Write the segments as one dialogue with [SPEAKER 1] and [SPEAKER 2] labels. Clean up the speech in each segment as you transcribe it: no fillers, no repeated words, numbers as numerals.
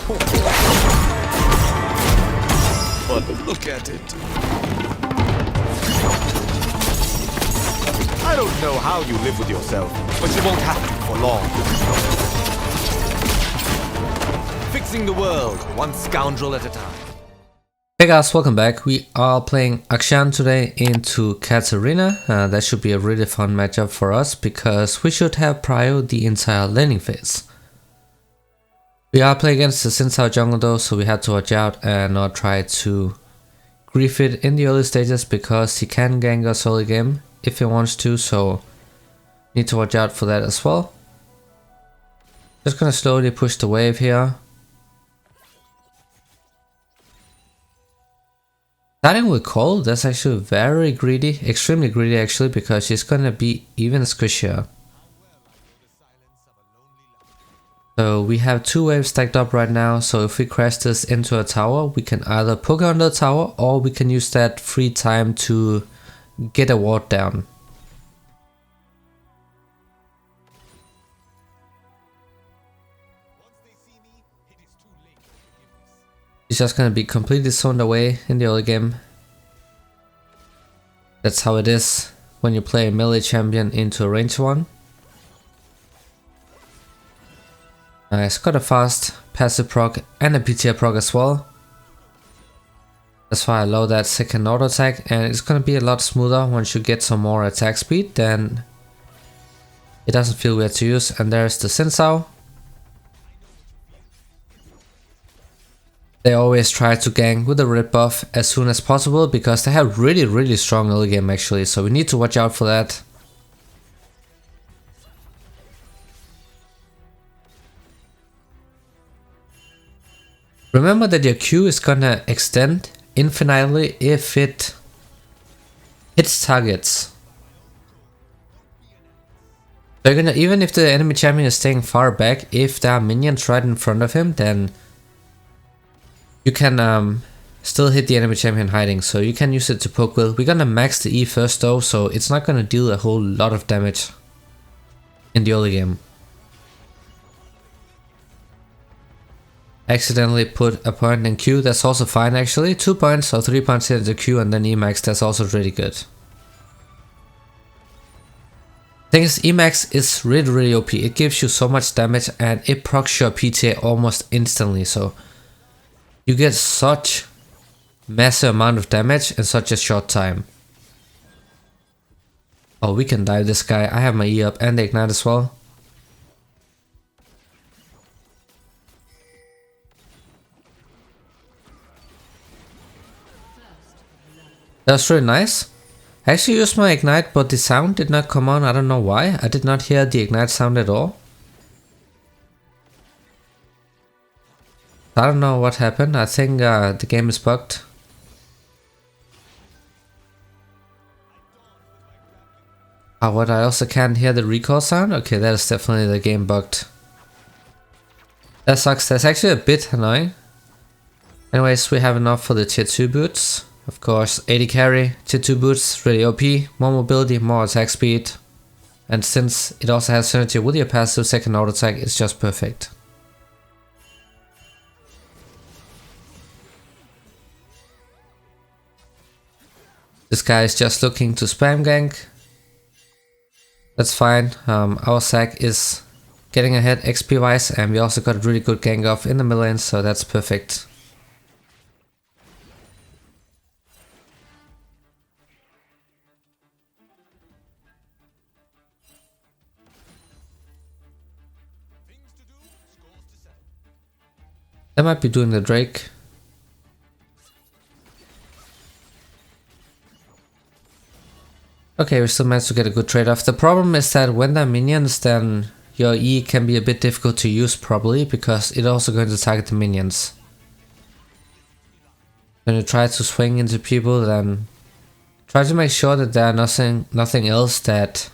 [SPEAKER 1] But look at it.
[SPEAKER 2] I don't know how you live with yourself, but you won't have to for long. Fixing the world, one scoundrel at a time.
[SPEAKER 3] Hey guys, welcome back. We are playing Akshan today into Katarina. That should be a really fun matchup for us because we should have prio the entire laning phase. We are playing against the Xin Zhao jungle though, so we have to watch out and not try to grief it in the early stages because he can gank us early game if he wants to, so need to watch out for that as well. Just gonna slowly push the wave here. Starting with Cole, that's actually very greedy, extremely greedy actually, because she's gonna be even squishier. So we have two waves stacked up right now, so if we crash this into a tower, we can either poke under the tower or we can use that free time to get a ward down. He's just gonna be completely zoned away in the early game. That's how it is when you play a melee champion into a ranged one. It's got a fast passive proc and a PTR proc as well. That's why I love that second auto attack, and it's gonna be a lot smoother once you get some more attack speed, then it doesn't feel weird to use. And there's the Xin Zhao. They always try to gank with a red buff as soon as possible because they have really strong early game actually, so we need to watch out for that. Remember that your Q is gonna extend infinitely if it hits targets. So you're gonna, even if the enemy champion is staying far back, if there are minions right in front of him, then you can still hit the enemy champion hiding, so you can use it to poke with. We're gonna max the E first though, so it's not gonna deal a whole lot of damage in the early game. Accidentally put a point in Q, that's also fine actually. 2 points or 3 points into Q and then Emax, that's also really good. Thing is, Emax is really OP. It gives you so much damage and it procs your PTA almost instantly, so you get such massive amount of damage in such a short time. Oh, we can dive this guy. I have my E up and the ignite as well. That's really nice. I actually used my ignite, but the sound did not come on. I don't know why. I did not hear the ignite sound at all. I don't know what happened. I think the game is bugged. What, I also can't hear the recoil sound? Okay, that is definitely the game bugged. That sucks. That's actually a bit annoying. Anyways, we have enough for the tier 2 boots. Of course, 80 carry, tier 2 boots, really OP, more mobility, more attack speed. And since it also has synergy with your passive second auto attack, it's just perfect. This guy is just looking to spam gank. That's fine. Our sack is getting ahead XP wise, and we also got a really good gank off in the middle lane, so that's perfect. They might be doing the Drake. Okay, we still managed to get a good trade off. The problem is that when they're minions, then your E can be a bit difficult to use probably, because it's also going to target the minions. When you try to swing into people, then try to make sure that there are nothing else that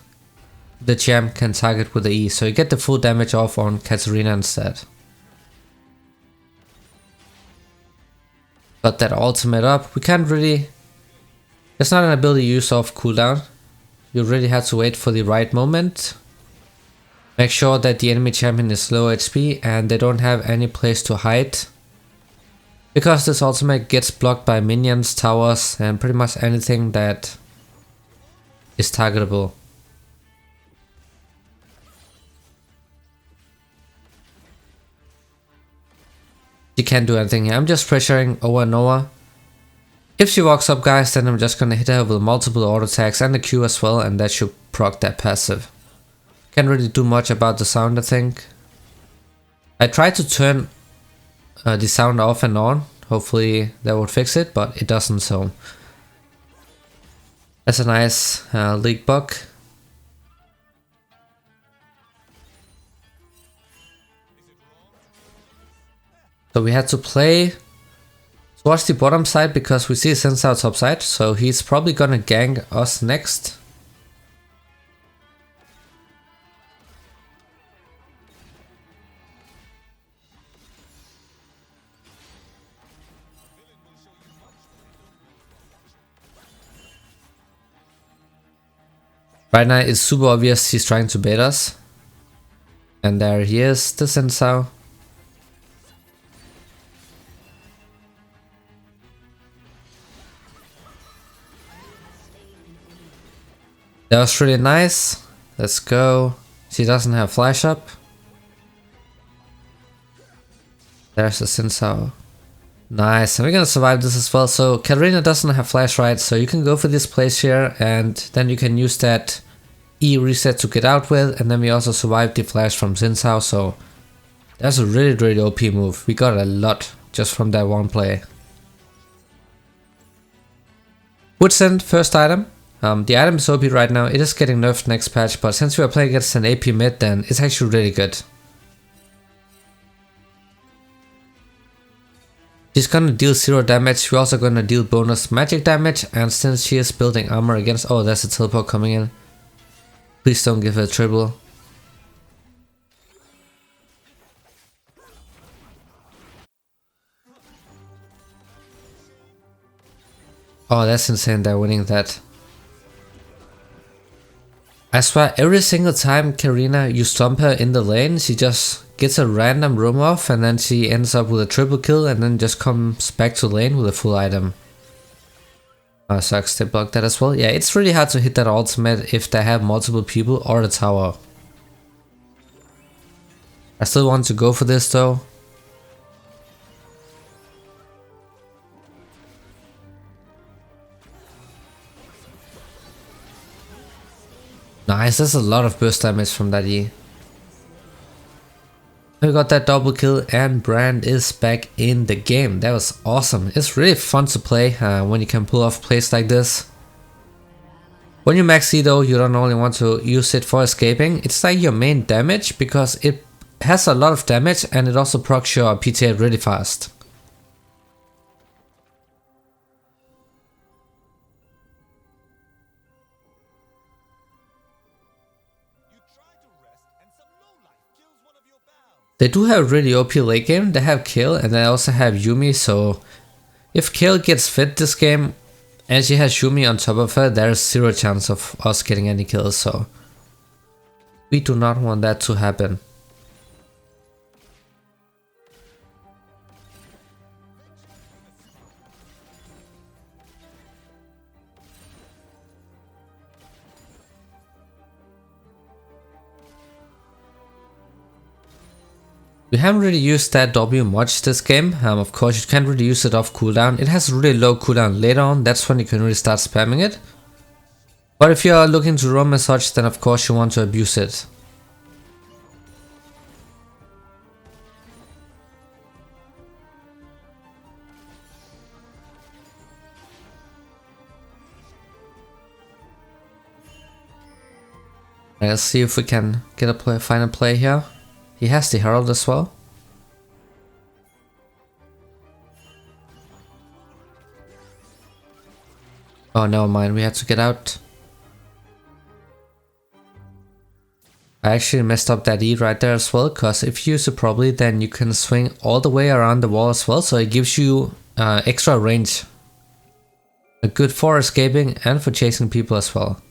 [SPEAKER 3] the champ can target with the E, so you get the full damage off on Katarina instead. Got that ultimate up. We can't really... It's not an ability use off cooldown. You really have to wait for the right moment. Make sure that the enemy champion is low HP and they don't have any place to hide. Because this ultimate gets blocked by minions, towers, and pretty much anything that is targetable. She can't do anything here. I'm just pressuring over and over. If she walks up, guys, then I'm just gonna hit her with multiple auto attacks and the Q as well, and that should proc that passive. Can't really do much about the sound, I think. I tried to turn the sound off and on. Hopefully that would fix it, but it doesn't, so that's a nice leak bug. So we had to play towards the bottom side because we see Xin Zhao top side, so he's probably gonna gank us next. Right now it's super obvious he's trying to bait us. And there he is, the Xin Zhao. That was really nice. Let's go. She doesn't have flash up. There's the Xin Zhao. Nice, and we're gonna survive this as well. So Katarina doesn't have flash, right? So you can go for this place here and then you can use that E reset to get out with, and then we also survived the flash from Xin Zhao, so that's a really OP move. We got a lot just from that one play. Wood Send, first item. The item is OP right now. It is getting nerfed next patch, but since we are playing against an AP mid, then it's actually really good. She's gonna deal 0 damage. We're also gonna deal bonus magic damage, and since she is building armor against... Oh, there's a teleport coming in. Please don't give her a triple. Oh, that's insane, they're winning that. I swear, every single time Karina, you stomp her in the lane, she just gets a random roam off and then she ends up with a triple kill and then just comes back to lane with a full item. Sucks, they blocked that as well. Yeah, it's really hard to hit that ultimate if they have multiple people or the tower. I still want to go for this though. Nice, there's a lot of burst damage from that E. We got that double kill and Brand is back in the game. That was awesome. It's really fun to play when you can pull off plays like this. When you max E though, you don't only want to use it for escaping. It's like your main damage because it has a lot of damage and it also procs your PTA really fast. They do have really OP late game. They have Kale and they also have Yumi, so if Kale gets fit this game and she has Yumi on top of her, there's 0 chance of us getting any kills, so we do not want that to happen. We haven't really used that W much this game. Of course you can't really use it off cooldown. It has really low cooldown later on, that's when you can really start spamming it. But if you are looking to roam as such, then of course you want to abuse it. Let's see if we can get a play, final play here. He has the Herald as well. Oh, never mind, we had to get out. I actually messed up that E right there as well, because if you use it properly, then you can swing all the way around the wall as well, so it gives you extra range. Good for escaping and for chasing people as well.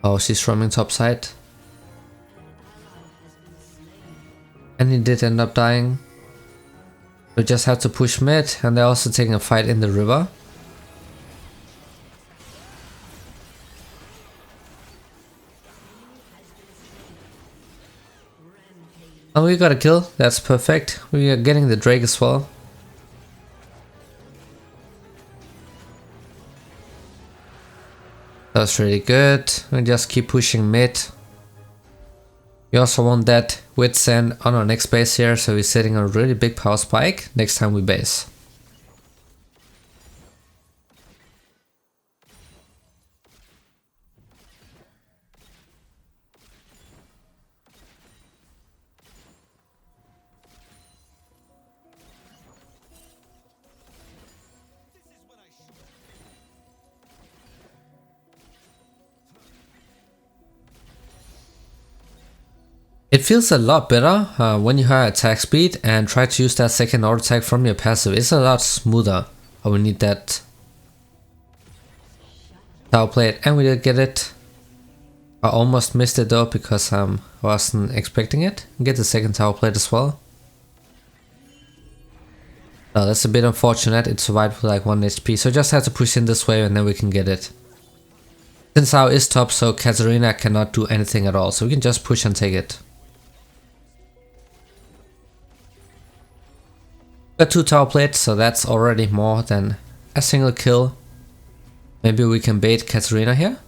[SPEAKER 3] Oh, she's roaming top side. And he did end up dying. We just have to push mid, and they're also taking a fight in the river. And we got a kill, that's perfect. We are getting the Drake as well. That's really good. We just keep pushing mid. We also want that Wits End on our next base here, so we're sitting on a really big power spike next time we base. It feels a lot better when you have attack speed and try to use that second auto attack from your passive. It's a lot smoother. Oh, we need that tower plate, and we did get it. I almost missed it though because I wasn't expecting it. Get the second tower plate as well. Oh, that's a bit unfortunate. It survived with like 1 HP, so just have to push in this way and then we can get it. Since our is top, so Katarina cannot do anything at all, so we can just push and take it. Got 2 tower plates, so that's already more than a single kill. Maybe we can bait Katarina here.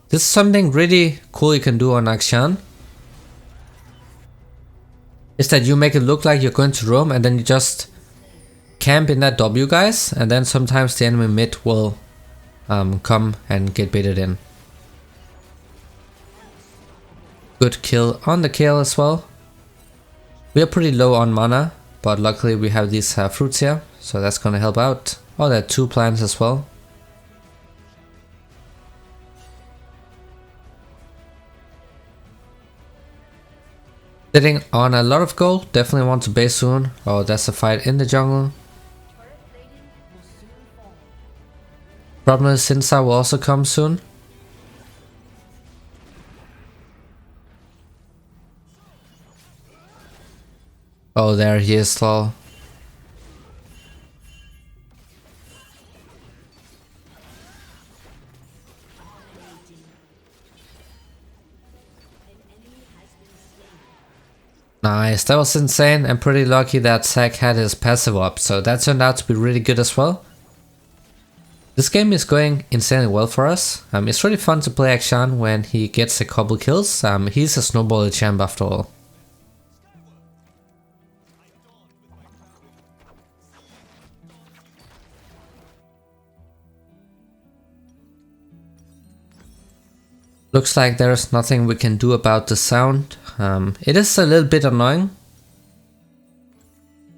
[SPEAKER 3] This is something really cool you can do on Akshan. Is that you make it look like you're going to roam and then you just camp in that W, guys, and then sometimes the enemy mid will come and get baited in. Good kill on the kill as well. We are pretty low on mana, but luckily we have these fruits here, so that's gonna help out. Oh, there are 2 plants as well. Sitting on a lot of gold, definitely want to base soon. Oh, that's a fight in the jungle. Problem is Sinsa will also come soon. Oh, there he is, lol. Nice, that was insane. I'm pretty lucky that Zac had his passive up, so that turned out to be really good as well. This game is going insanely well for us. It's really fun to play Akshan when he gets a couple kills. He's a snowballer champ after all. Looks like there's nothing we can do about the sound. It is a little bit annoying,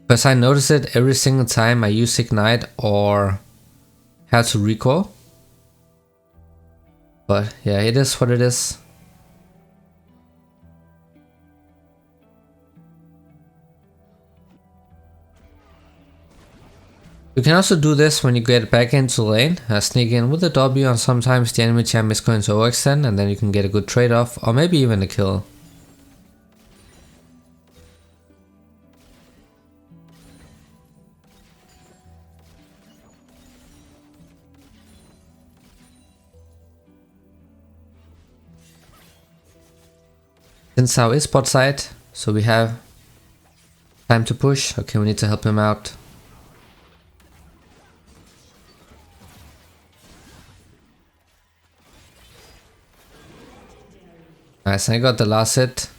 [SPEAKER 3] because I notice it every single time I use Ignite or have to recall. But yeah, it is what it is. You can also do this when you get back into lane, sneak in with the W, and sometimes the enemy champ is going to overextend and then you can get a good trade off or maybe even a kill. Since our is bot side, so we have time to push. Okay, we need to help him out. Nice, I got the last hit.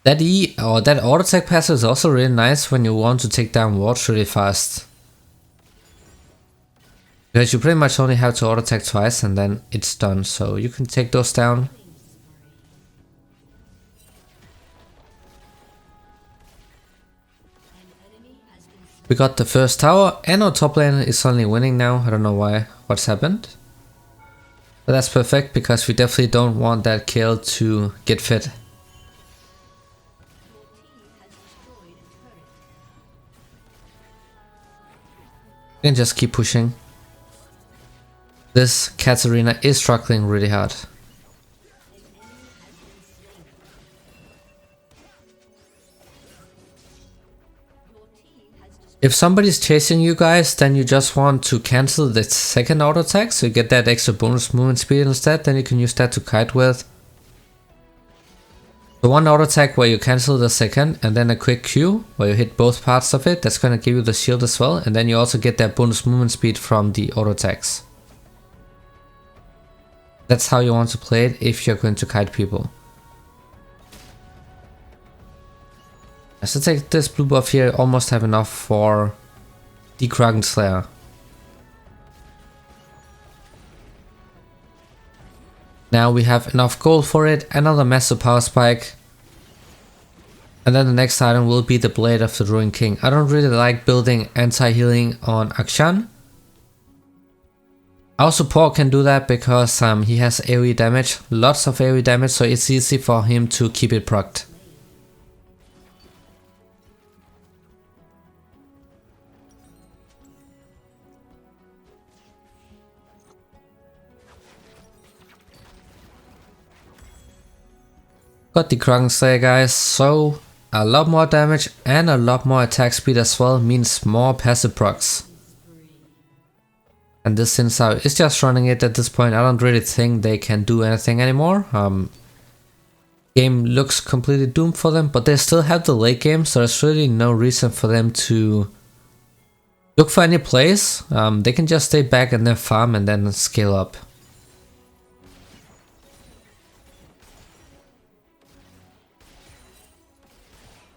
[SPEAKER 3] That that auto attack passive is also really nice when you want to take down wards really fast. Because you pretty much only have to auto attack twice and then it's done, so you can take those down. We got the first tower and our top lane is suddenly winning now. I don't know why, what's happened. But that's perfect because we definitely don't want that kill to get fit. We can just keep pushing. This Katarina is struggling really hard. If somebody's chasing you guys, then you just want to cancel the second auto attack, so you get that extra bonus movement speed instead, then you can use that to kite with. The one auto attack where you cancel the second, and then a quick Q where you hit both parts of it, that's gonna give you the shield as well, and then you also get that bonus movement speed from the auto attacks. That's how you want to play it if you're going to kite people. So take this blue buff here, almost have enough for the Kraken Slayer. Now we have enough gold for it, another massive power spike. And then the next item will be the Blade of the Ruined King. I don't really like building anti-healing on Akshan. Our support can do that because he has AoE damage, lots of AoE damage, so it's easy for him to keep it procced. Got the Kraken Slayer guys, so a lot more damage and a lot more attack speed as well means more passive procs. And this Sin Sao is just running it at this point. I don't really think they can do anything anymore. Game looks completely doomed for them, but they still have the late game, so there's really no reason for them to look for any plays. They can just stay back and then farm and then scale up.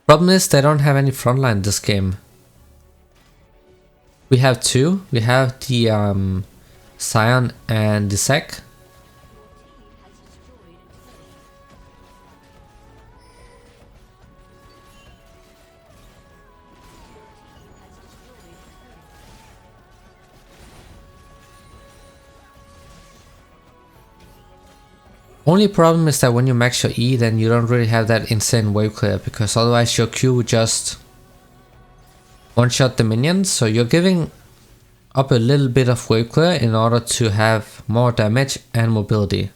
[SPEAKER 3] Problem is they don't have any frontline this game. We have two. We have the Scion and the Sec. Only problem is that when you max your E, then you don't really have that insane wave clear, because otherwise your Q would just one-shot the minions, so you're giving up a little bit of wave clear in order to have more damage and mobility.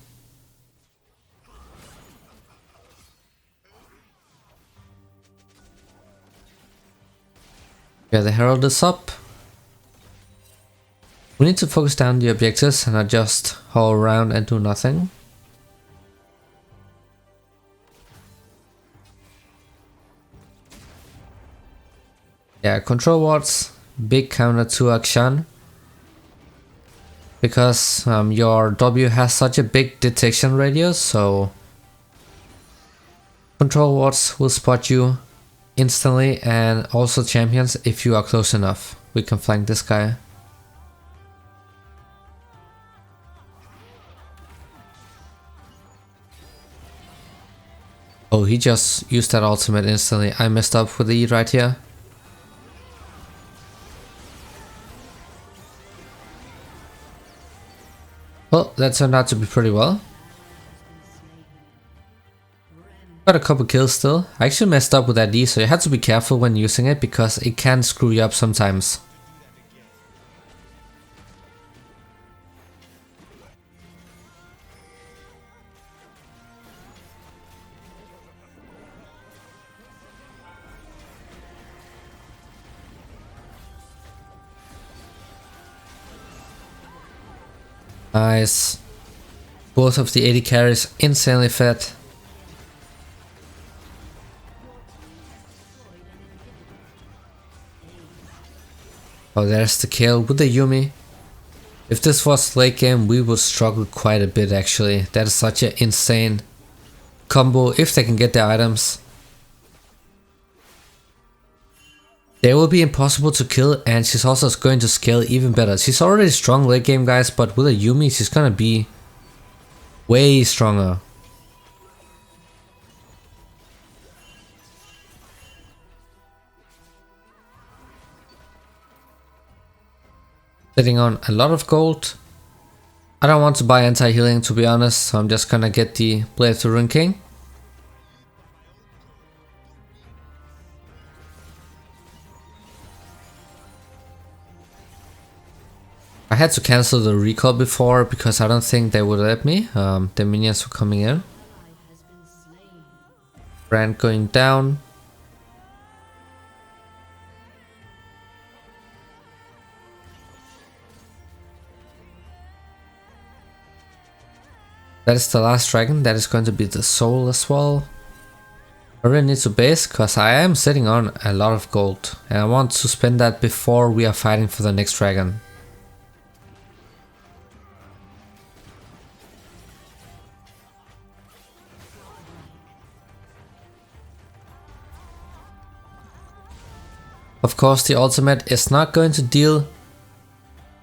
[SPEAKER 3] Yeah, the Herald is up. We need to focus down the objectives and not just haul around and do nothing. Yeah, control wards, big counter to Akshan. Because your W has such a big detection radius, so control wards will spot you instantly, and also champions if you are close enough. We can flank this guy. Oh, he just used that ultimate instantly. I messed up with the E right here. Well, that turned out to be pretty well. Got a couple kills still. I actually messed up with that E, so you have to be careful when using it because it can screw you up sometimes. Nice. Both of the 80 carries insanely fed. Oh, there's the kill with the Yumi. If this was late game, we would struggle quite a bit actually. That is such an insane combo if they can get the items. They will be impossible to kill, and she's also going to scale even better. She's already strong late game guys, but with a Yumi she's gonna be way stronger. Sitting on a lot of gold. I don't want to buy anti-healing to be honest, so I'm just gonna get the Blade of the Ruined King. I had to cancel the recall before because I don't think they would let me. The minions were coming in. Brand going down. That is the last dragon. That is going to be the soul as well. I really need to base because I am sitting on a lot of gold and I want to spend that before we are fighting for the next dragon. Of course, the ultimate is not going to deal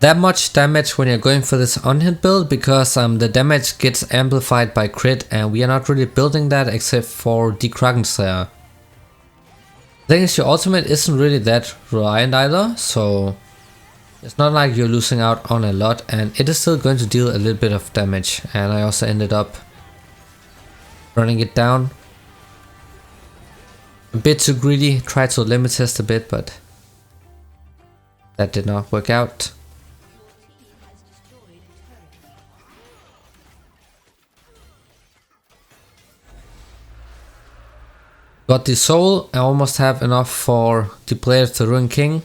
[SPEAKER 3] that much damage when you're going for this unhit build because the damage gets amplified by crit and we are not really building that except for the Kraken Slayer. The thing is, your ultimate isn't really that reliant either, so it's not like you're losing out on a lot and it is still going to deal a little bit of damage. And I also ended up running it down. A bit too greedy, tried to limit test a bit, but that did not work out. Got the soul, I almost have enough for the Blade of the Ruined King.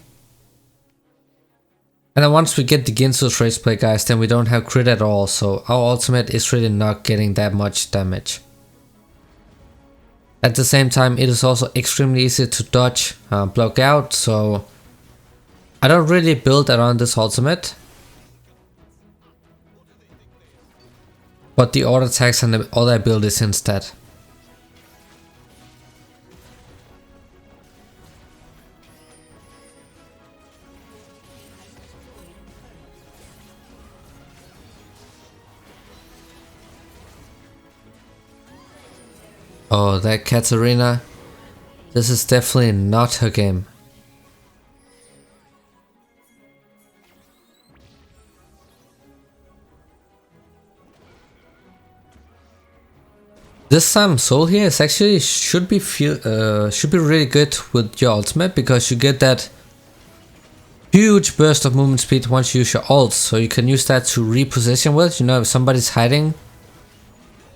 [SPEAKER 3] And then once we get the Ginsu's Rageblade, guys, then we don't have crit at all, so our ultimate is really not getting that much damage. At the same time, it is also extremely easy to dodge, block out, so I don't really build around this ultimate. But the auto attacks and the other abilities instead. Oh, that Katarina. This is definitely not her game. This soul here is actually should be really good with your ultimate because you get that huge burst of movement speed once you use your ult, so you can use that to reposition with. You know, if somebody's hiding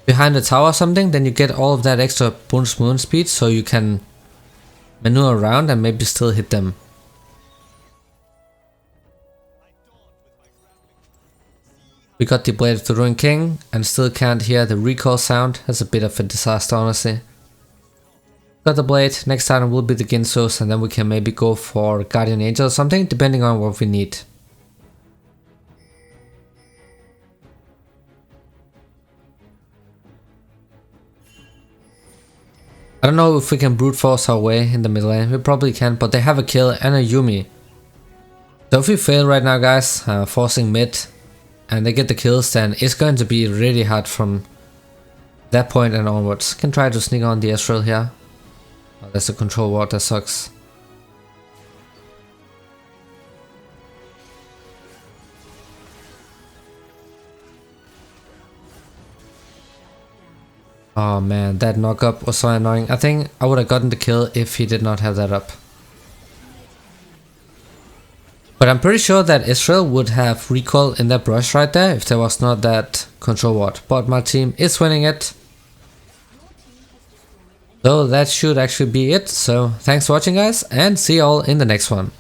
[SPEAKER 3] behind a tower or something, then you get all of that extra bonus movement speed so you can maneuver around and maybe still hit them. We got the Blade of the Ruined King and still can't hear the recoil sound. That's a bit of a disaster, honestly. Got the blade, next time will be the Ginsu's and then we can maybe go for Guardian Angel or something depending on what we need. I don't know if we can brute force our way in the middle lane, we probably can, but they have a kill and a Yumi. So if we fail right now, guys, forcing mid and they get the kills, then it's going to be really hard from that point and onwards. Can try to sneak on the Ezreal here. Oh, there's a control ward, that sucks. Oh man, that knock up was so annoying. I think I would have gotten the kill if he did not have that up. But I'm pretty sure that Ezreal would have recall in that brush right there if there was not that control ward. But my team is winning it. So that should actually be it. So thanks for watching, guys, and see you all in the next one.